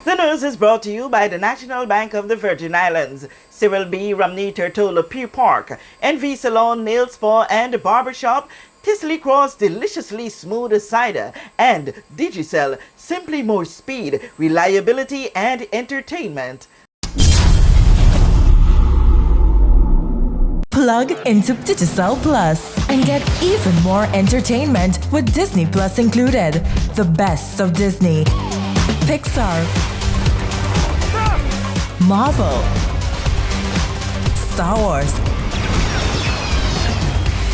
The news is brought to you by the National Bank of the Virgin Islands, Cyril B. Romney Tertola Pier Park, NV Salon, Nail Spa and Barbershop, Tisley Cross Deliciously Smooth Cider, and Digicel, simply more speed, reliability and entertainment. Plug into Digicel Plus and get even more entertainment with Disney Plus included. The best of Disney, Pixar, Marvel, Star Wars,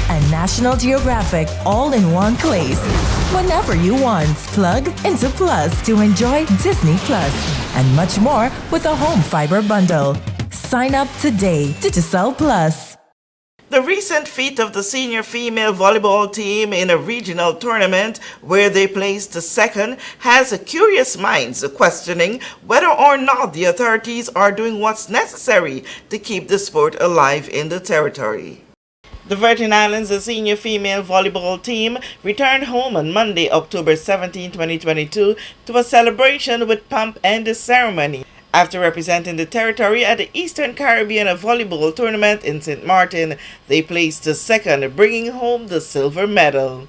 and National Geographic all in one place. Whenever you want, plug into Plus to enjoy Disney Plus and much more with a home fiber bundle. Sign up today. Digicel Plus. The recent feat of the senior female volleyball team in a regional tournament where they placed second has curious minds questioning whether or not the authorities are doing what's necessary to keep the sport alive in the territory. The Virgin Islands senior female volleyball team returned home on Monday, October 17, 2022 to a celebration with pomp and ceremony, after representing the territory at the Eastern Caribbean Volleyball Tournament in St. Martin. They placed second, bringing home the silver medal.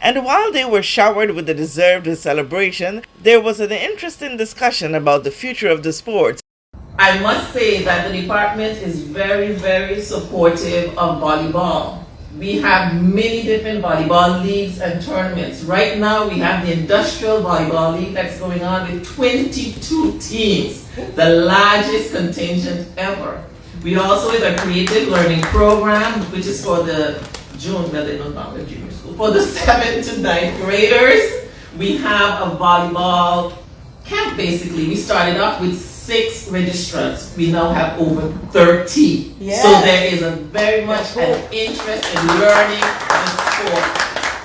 And while they were showered with the deserved celebration, there was an interesting discussion about the future of the sport. I must say that the department is very, very supportive of volleyball. We have many different volleyball leagues and tournaments. Right now we have the Industrial Volleyball League that's going on with 22 teams, the largest contingent ever. We also have a creative learning program, which is for the for the 7th to 9th graders. We have a volleyball camp basically. We started off with 6 registrants. We now have over 30. Yes. So there is a very much an interest in learning the sport.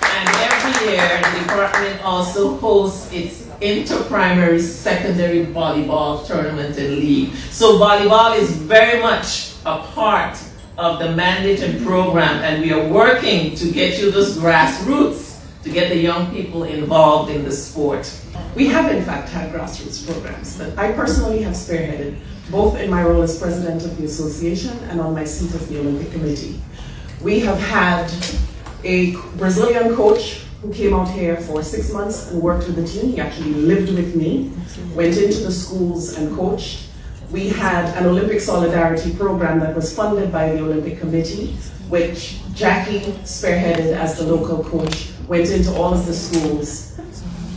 And every year the department also hosts its inter-primary secondary volleyball tournament and league. So volleyball is very much a part of the mandate and program, and we are working to get you those grassroots, to get the young people involved in the sport. We have in fact had grassroots programs that I personally have spearheaded, both in my role as president of the association and on my seat of the Olympic Committee. We have had a Brazilian coach who came out here for 6 months and worked with the team. He actually lived with me, went into the schools and coached. We had an Olympic Solidarity program that was funded by the Olympic Committee, which Jackie spearheaded as the local coach, went into all of the schools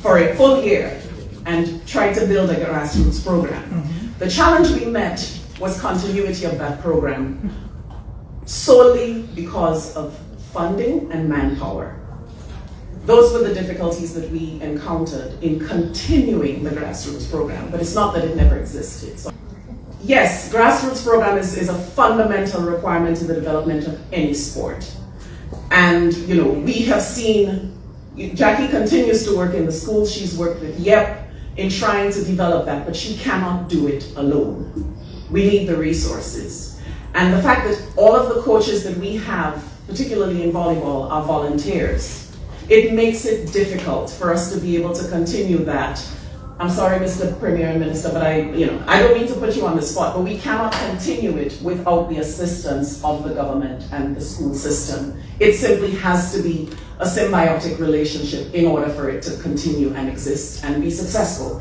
for a full year and tried to build a grassroots program. The challenge we met was continuity of that program, solely because of funding and manpower. Those were the difficulties that we encountered in continuing the grassroots program, but it's not that it never existed. So, yes, grassroots program is a fundamental requirement to the development of any sport. And we have seen Jackie continues to work in the school. She's worked with Dept in trying to develop that, but she cannot do it alone. We need the resources. And the fact that all of the coaches that we have, particularly in volleyball, are volunteers, it makes it difficult for us to be able to continue that. I'm sorry, Mr. Premier and Minister, but I don't mean to put you on the spot, but we cannot continue it without the assistance of the government and the school system. It simply has to be a symbiotic relationship in order for it to continue and exist and be successful.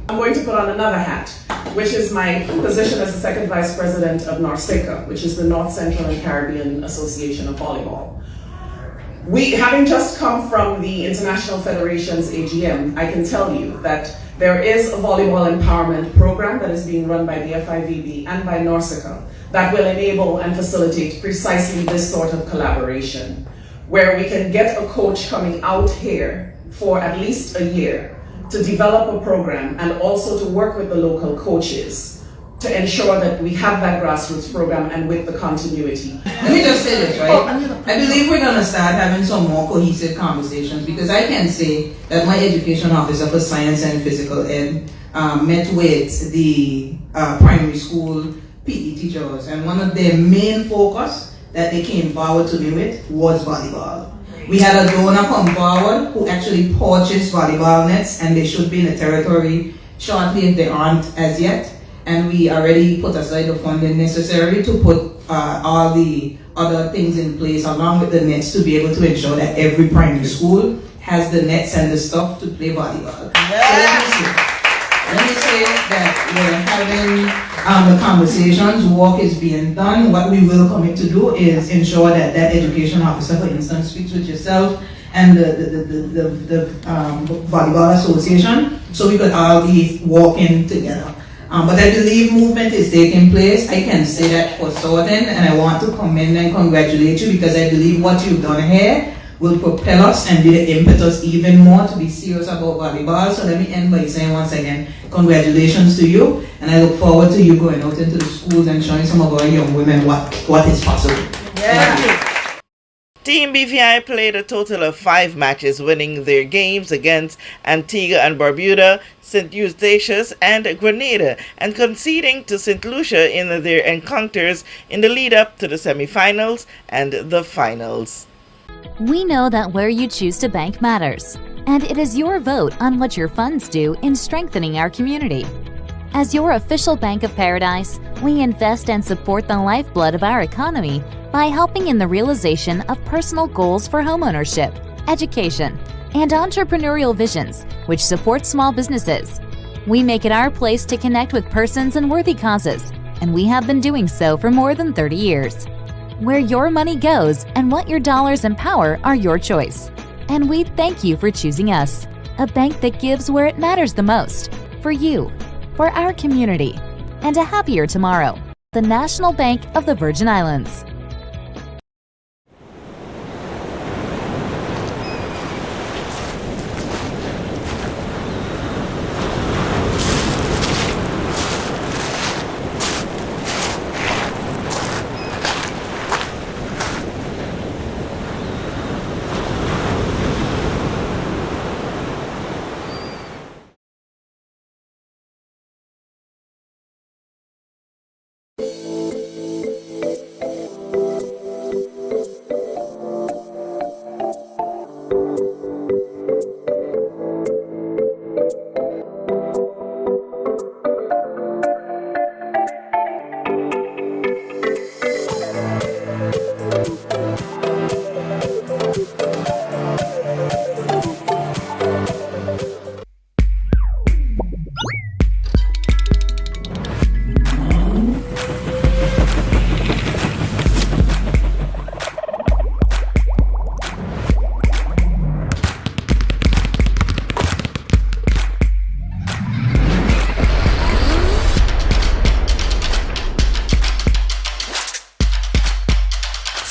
I'm going to put on another hat, which is my position as the second vice president of NORCECA, which is the North Central and Caribbean Association of Volleyball. Having just come from the International Federation's AGM, I can tell you that there is a volleyball empowerment program that is being run by the FIVB and by NORCECA that will enable and facilitate precisely this sort of collaboration, where we can get a coach coming out here for at least a year to develop a program and also to work with the local coaches to ensure that we have that grassroots program and with the continuity. Let me just say this, right? I believe we're going to start having some more cohesive conversations, because I can say that my education officer for science and physical ed met with the primary school PE teachers, and one of their main focus that they came forward to me with was volleyball. We had a donor come forward who actually purchased volleyball nets, and they should be in the territory shortly if they aren't as yet. And we already put aside the funding necessary to put all the other things in place along with the nets to be able to ensure that every primary school has the nets and the stuff to play volleyball. So let me say that we're having the conversations, work is being done. What we will commit to do is ensure that that education officer, for instance, speaks with yourself and the Volleyball Association, so we could all be working together. But I believe movement is taking place. I can say that for certain, and I want to commend and congratulate you because I believe what you've done here will propel us and be the impetus even more to be serious about volleyball. So let me end by saying once again, congratulations to you, and I look forward to you going out into the schools and showing some of our young women what is possible. Yeah. Team BVI played a total of 5 matches, winning their games against Antigua and Barbuda, St. Eustatius, and Grenada, and conceding to St. Lucia in their encounters in the lead-up to the semifinals and the finals. We know that where you choose to bank matters, and it is your vote on what your funds do in strengthening our community. As your official Bank of Paradise, we invest and support the lifeblood of our economy by helping in the realization of personal goals for homeownership, education, and entrepreneurial visions, which support small businesses. We make it our place to connect with persons and worthy causes, and we have been doing so for more than 30 years. Where your money goes and what your dollars empower are your choice. And we thank you for choosing us, a bank that gives where it matters the most, for you, for our community, and a happier tomorrow. The National Bank of the Virgin Islands.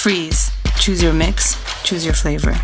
Freeze. Choose your mix, choose your flavor.